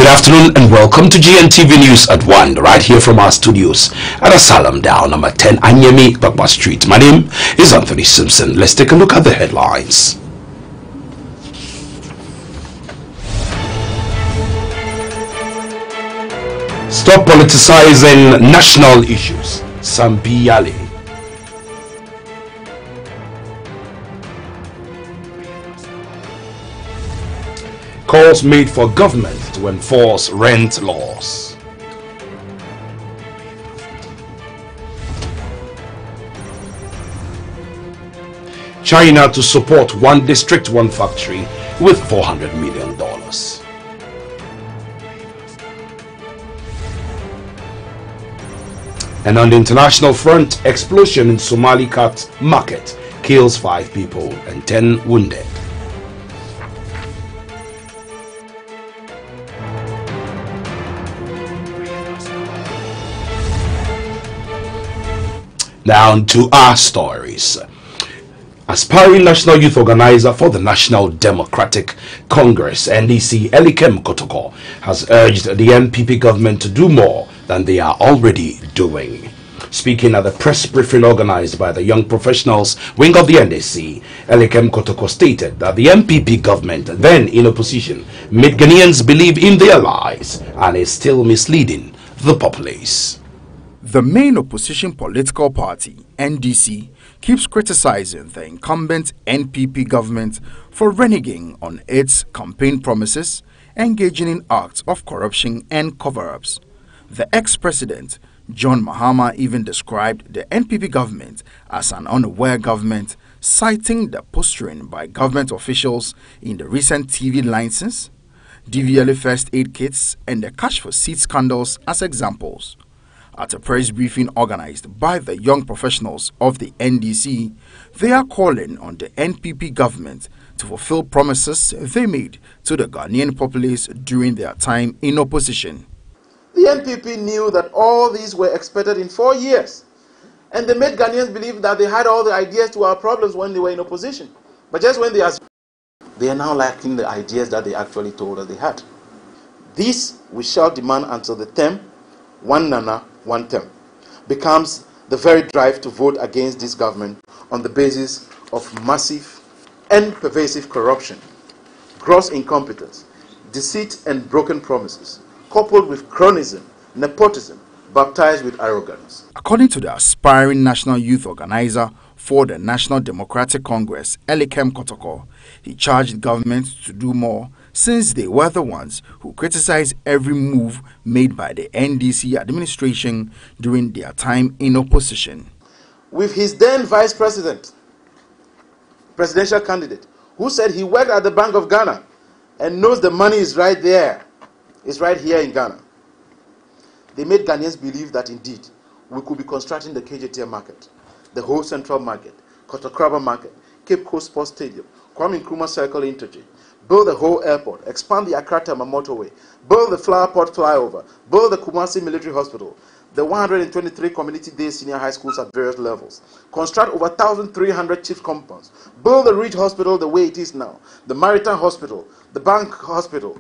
Good afternoon and welcome to GNTV News at 1, right here from our studios at Asylum Down, number 10 Anyemi Bakwa Street. My name is Anthony Simpson. Let's take a look at the headlines. Stop politicizing national issues. Sambi Yali. Calls made for government to enforce rent laws. China to support one district, one factory with $400 million. And on the international front, explosion in Somali cat market kills 5 people and 10 wounded. Now to our stories. Aspiring National Youth Organizer for the National Democratic Congress, NDC, Elikem Kotoko, has urged the NPP government to do more than they are already doing. Speaking at the press briefing organized by the Young Professionals wing of the NDC, Elikem Kotoko stated that the NPP government, then in opposition, made Ghanaians believe in their lies and is still misleading the populace. The main opposition political party, NDC, keeps criticizing the incumbent NPP government for reneging on its campaign promises, engaging in acts of corruption and cover-ups. The ex-president, John Mahama, even described the NPP government as an unaware government, citing the posturing by government officials in the recent TV license, DVLA first aid kits, and the cash for seat scandals as examples. At a press briefing organized by the young professionals of the NDC, they are calling on the NPP government to fulfill promises they made to the Ghanaian populace during their time in opposition. The NPP knew that all these were expected in 4 years, and they made Ghanaians believe that they had all the ideas to our problems when they were in opposition. But just when they are now lacking the ideas that they actually told us they had. This we shall demand until the term, one Nana, one term, becomes the very drive to vote against this government on the basis of massive and pervasive corruption, gross incompetence, deceit and broken promises, coupled with cronyism, nepotism, baptized with arrogance. According to the aspiring National Youth Organizer for the National Democratic Congress, Elikem Kotoko, he charged government to do more since they were the ones who criticized every move made by the NDC administration during their time in opposition. With his then vice president, presidential candidate, who said he worked at the Bank of Ghana and knows the money is right there, it's right here in Ghana. They made Ghanaians believe that indeed we could be constructing the KJTM market, the whole Central Market, Kotokraba Market, Cape Coast Sports Stadium, Kwame Nkrumah Circle Interchange, build the whole airport, expand the Accra-Tema motorway, build the Flower Pot flyover, build the Kumasi Military Hospital, the 123 community-day senior high schools at various levels, construct over 1,300 chief compounds, build the Reach Hospital the way it is now, the Maritime Hospital, the Bank Hospital,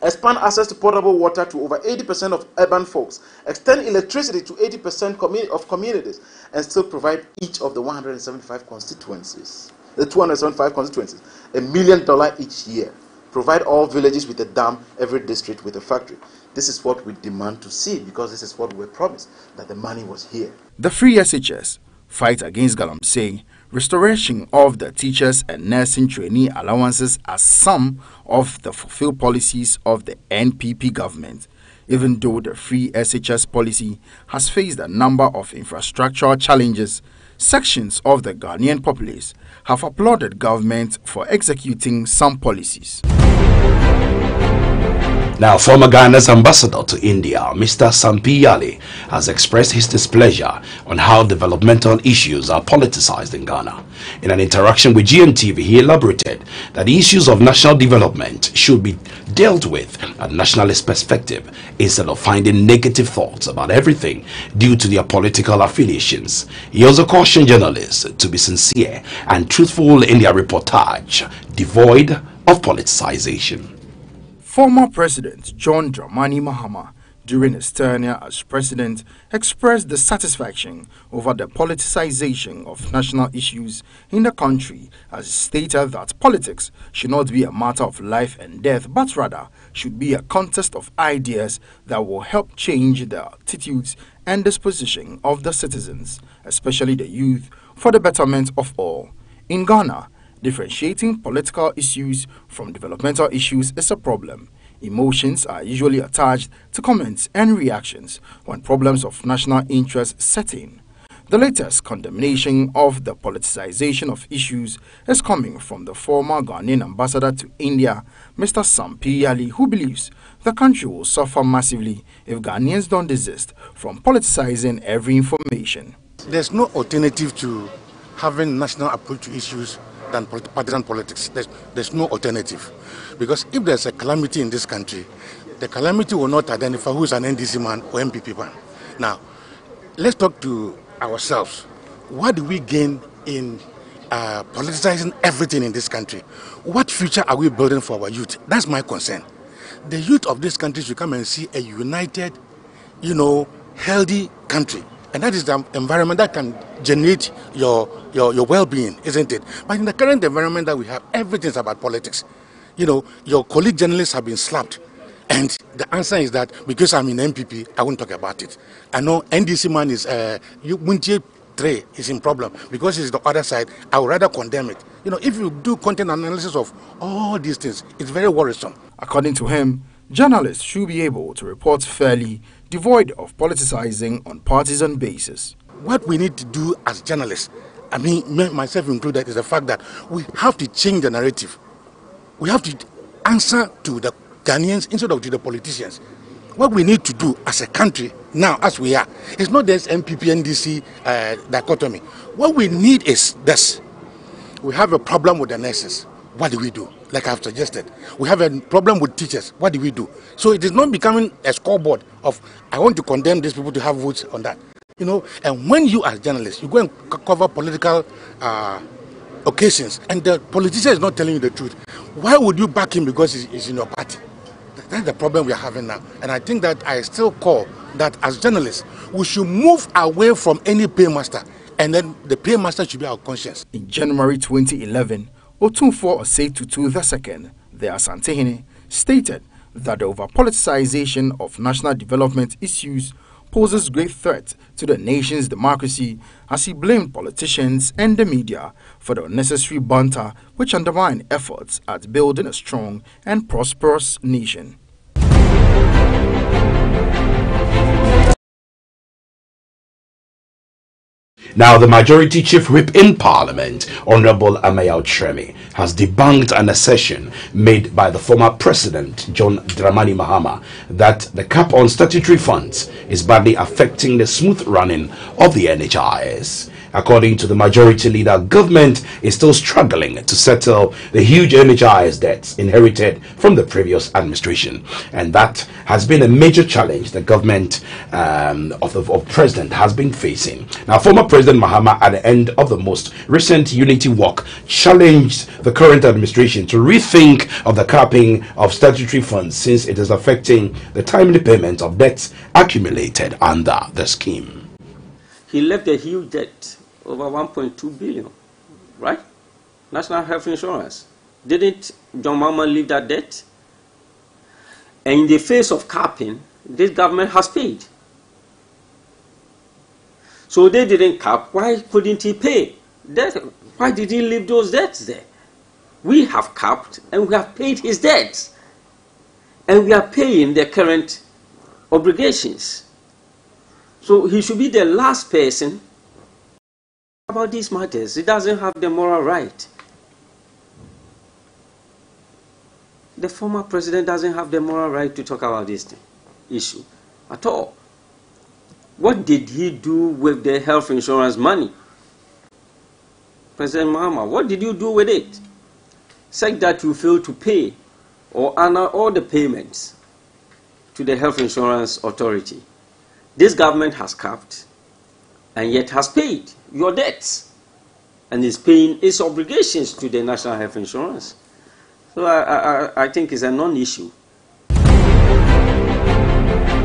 expand access to potable water to over 80% of urban folks, extend electricity to 80% of communities, and still provide each of the 175 constituencies, the 275 constituencies, $1 million each year. Provide all villages with a dam, every district with a factory. This is what we demand to see, because this is what we were promised, that the money was here. The Free SHS, Fight Against Galamsey, restoration of the teachers and nursing trainee allowances are some of the fulfilled policies of the NPP government. Even though the Free SHS policy has faced a number of infrastructural challenges, sections of the Ghanaian populace have applauded government for executing some policies. Now, former Ghana's ambassador to India, Mr. Sambi Yali, has expressed his displeasure on how developmental issues are politicized in Ghana. In an interaction with GNTV, he elaborated that the issues of national development should be dealt with a nationalist perspective instead of finding negative thoughts about everything due to their political affiliations. He also cautioned journalists to be sincere and truthful in their reportage, devoid of politicization. Former President John Dramani Mahama, during his tenure as president, expressed dissatisfaction over the politicization of national issues in the country, as he stated that politics should not be a matter of life and death, but rather should be a contest of ideas that will help change the attitudes and disposition of the citizens, especially the youth, for the betterment of all. In Ghana, differentiating political issues from developmental issues is a problem. Emotions are usually attached to comments and reactions when problems of national interest set in. The latest condemnation of the politicization of issues is coming from the former Ghanaian ambassador to India, Mr. Sampi Ali, who believes the country will suffer massively if Ghanaians don't desist from politicizing every information. There's no alternative to having national approach to issues than partisan politics. There's no alternative. Because if there's a calamity in this country, the calamity will not identify who is an NDC man or MPP man. Now, let's talk to ourselves. What do we gain in politicizing everything in this country? What future are we building for our youth? That's my concern. The youth of this country should come and see a united, healthy country. And that is the environment that can generate your well-being, isn't it? But in the current environment that we have, everything's about politics. Your colleague journalists have been slapped. And the answer is that because I'm in MPP, I won't talk about it. I know NDC man is, Tray is in problem. Because it's the other side, I would rather condemn it. If you do content analysis of all these things, it's very worrisome. According to him, journalists should be able to report fairly, devoid of politicizing on partisan basis. What we need to do as journalists, myself included, is the fact that we have to change the narrative. We have to answer to the Ghanaians instead of to the politicians. What we need to do as a country, now as we are, is not this MPP, NDC dichotomy. What we need is this. We have a problem with the nurses. What do we do? Like I've suggested. We have a problem with teachers. What do we do? So it is not becoming a scoreboard of, I want to condemn these people to have votes on that. And when you as journalists, you go and cover political occasions, and the politician is not telling you the truth, why would you back him because he's in your party? That's the problem we are having now. And I think that I still call that as journalists, we should move away from any paymaster, and then the paymaster should be our conscience. In January 2011, Otunfo Osei-Tutu II, the Asantehene, stated that the over-politicization of national development issues poses great threat to the nation's democracy, as he blamed politicians and the media for the unnecessary banter which undermine efforts at building a strong and prosperous nation. Now, the Majority Chief Whip in Parliament, Honorable Amayao Tremi, has debunked an assertion made by the former President John Dramani Mahama that the cap on statutory funds is badly affecting the smooth running of the NHIS. According to the Majority Leader, government is still struggling to settle the huge NHIS debts inherited from the previous administration, and that has been a major challenge the government of President has been facing. Now, former President Mahama, at the end of the most recent unity walk, challenged the current administration to rethink of the capping of statutory funds, since it is affecting the timely payment of debts accumulated under the scheme. He left a huge debt, over 1.2 billion, right? National health insurance. Didn't John Mahama leave that debt? And in the face of capping, this government has paid. So they didn't cap. Why couldn't he pay? Why did he leave those debts there? We have capped and we have paid his debts. And we are paying the current obligations. So he should be the last person about these matters. He doesn't have the moral right. The former president doesn't have the moral right to talk about this issue at all. What did he do with the health insurance money? President Mahama, what did you do with it? Such that you failed to pay or honor all the payments to the health insurance authority. This government has capped and yet has paid your debts and is paying its obligations to the national health insurance. So I think it's a non-issue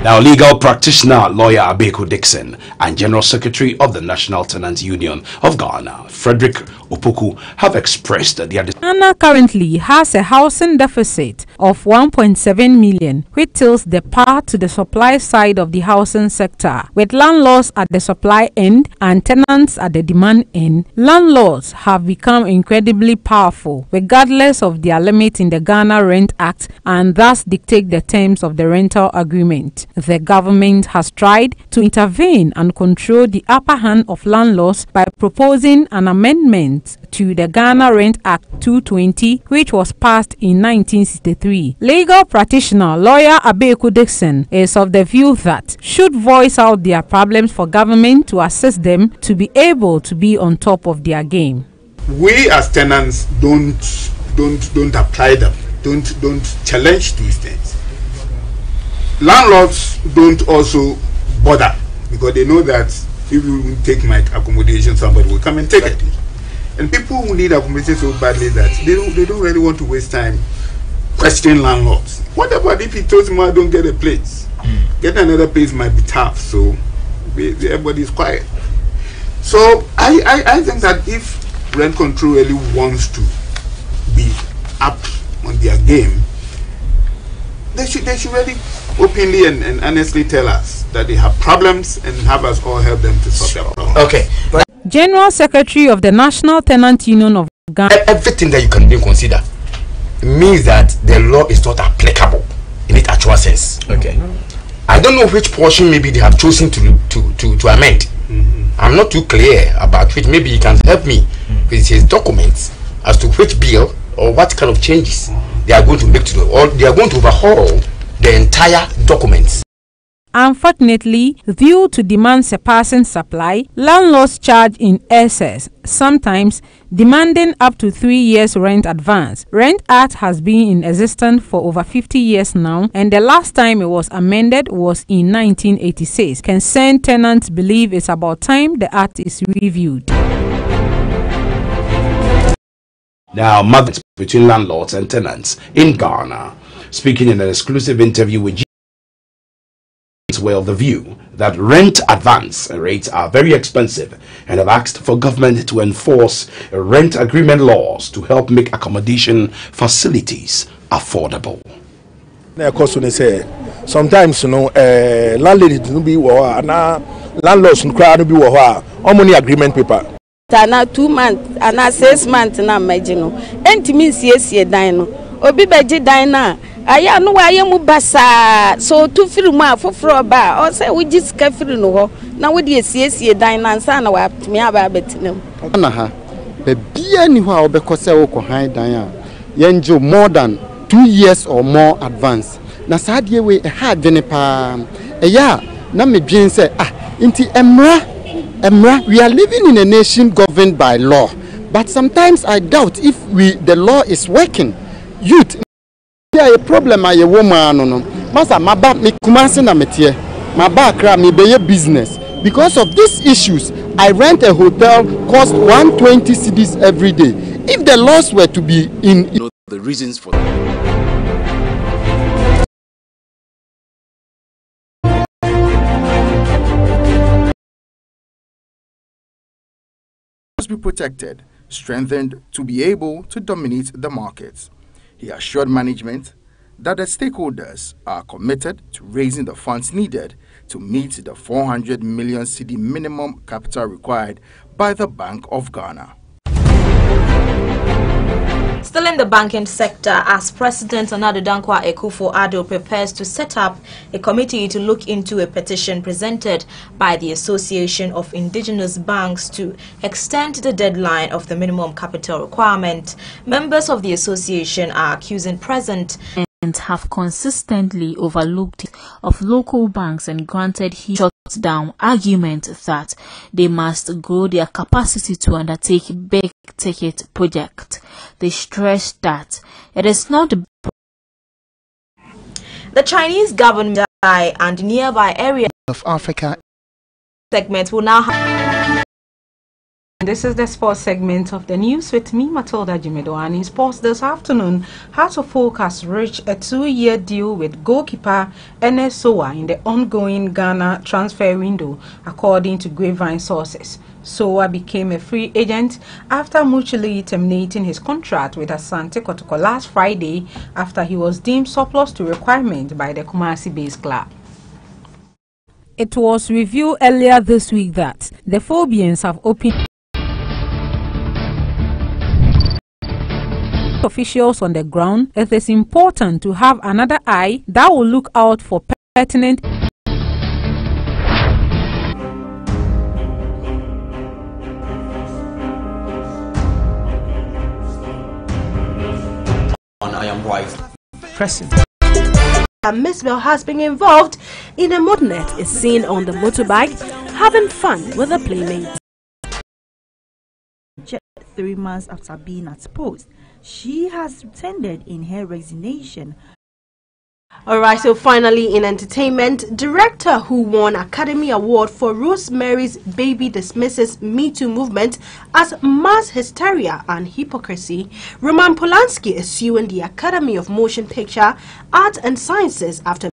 Now, legal practitioner lawyer Abeku Dixon and General Secretary of the National Tenants Union of Ghana, Frederick Opoku, have expressed their Ghana currently has a housing deficit of 1.7 million, which tilts the power to the supply side of the housing sector. With landlords at the supply end and tenants at the demand end, landlords have become incredibly powerful, regardless of their limit in the Ghana Rent Act, and thus dictate the terms of the rental agreement. The government has tried to intervene and control the upper hand of landlords by proposing an amendment to the Ghana Rent Act 220, which was passed in 1963. Legal practitioner lawyer Abeku Dixon is of the view that should voice out their problems for government to assist them to be able to be on top of their game. We as tenants don't apply them, don't challenge these things. Landlords don't also bother because they know that if you take my accommodation, somebody will come and take it. And people who need accommodation so badly that they don't really want to waste time questioning landlords. What about if he tells them I don't get a place? Get another place might be tough, so everybody is quiet. So I think that if rent control really wants to be up on their game, they should really openly and honestly tell us that they have problems and have us all help them to solve their problems. Okay. General Secretary of the National Tenant Union of Ghana. Everything that you can even consider means that the law is not applicable in its actual sense. Okay. I don't know which portion maybe they have chosen to amend. I'm not too clear about which. Maybe you can help me with his documents as to which bill or what kind of changes they are going to make to the, or they are going to overhaul the entire documents. Unfortunately, due to demand surpassing supply, landlords charge in excess, sometimes demanding up to 3 years rent advance. Rent Act has been in existence for over 50 years now, and the last time it was amended was in 1986. Concerned tenants believe it's about time the act is reviewed. Now, matters between landlords and tenants in Ghana. Speaking in an exclusive interview with well the view that rent advance rates are very expensive and have asked for government to enforce rent agreement laws to help make accommodation facilities affordable. Sometimes landladies do be landlords no be agreement paper. 2 months and 6 months na majino enti min siesie dan no obi beji dan na aya no waye mu basa so tu firi mu afoforo ba o say we jisika firi no ho na we de siesie dan na nsa na wa tumi aba betinam na ha be bia ni ho a obekose wo ko han dan a yenjo more than 2 years or more advance na saade we ha dwene pa ya na medwen say inti emra we are living in a nation governed by law, but sometimes I doubt if the law is working. Youth, there a problem I a woman no. Masa maba me kumase na metie. Maba kra me be business. Because of these issues, I rent a hotel cost 120 cedis every day. If the laws were to be in the reasons for be protected, strengthened to be able to dominate the markets. He assured management that the stakeholders are committed to raising the funds needed to meet the 400 million cedi minimum capital required by the Bank of Ghana. Still in the banking sector, as President Nana Dankwa Akufo-Addo prepares to set up a committee to look into a petition presented by the Association of Indigenous Banks to extend the deadline of the minimum capital requirement. Members of the association are accusing President and have consistently overlooked of local banks and granted his shut-down argument that they must grow their capacity to undertake big-ticket projects. They stress that it is not the Chinese government and nearby areas of Africa segment will now have This is the sports segment of the news with me, Matilda Jimedo. And in sports this afternoon, Hearts of Oak has reached a 2-year deal with goalkeeper Ernest Sowa in the ongoing Ghana transfer window, according to Grapevine sources. Sowa became a free agent after mutually terminating his contract with Asante Kotoko last Friday after he was deemed surplus to requirement by the Kumasi-based club. It was revealed earlier this week that the Phobians have opened officials on the ground. It is important to have another eye that will look out for pertinent I am wife. President. Miss Bell has been involved in a motornet is seen on the motorbike having fun with her playmates. 3 months after being at post, she has tendered in her resignation. Alright, so finally in entertainment, director who won Academy Award for Rosemary's Baby dismisses Me Too movement as mass hysteria and hypocrisy. Roman Polanski is suing the Academy of Motion Picture, Art and Sciences after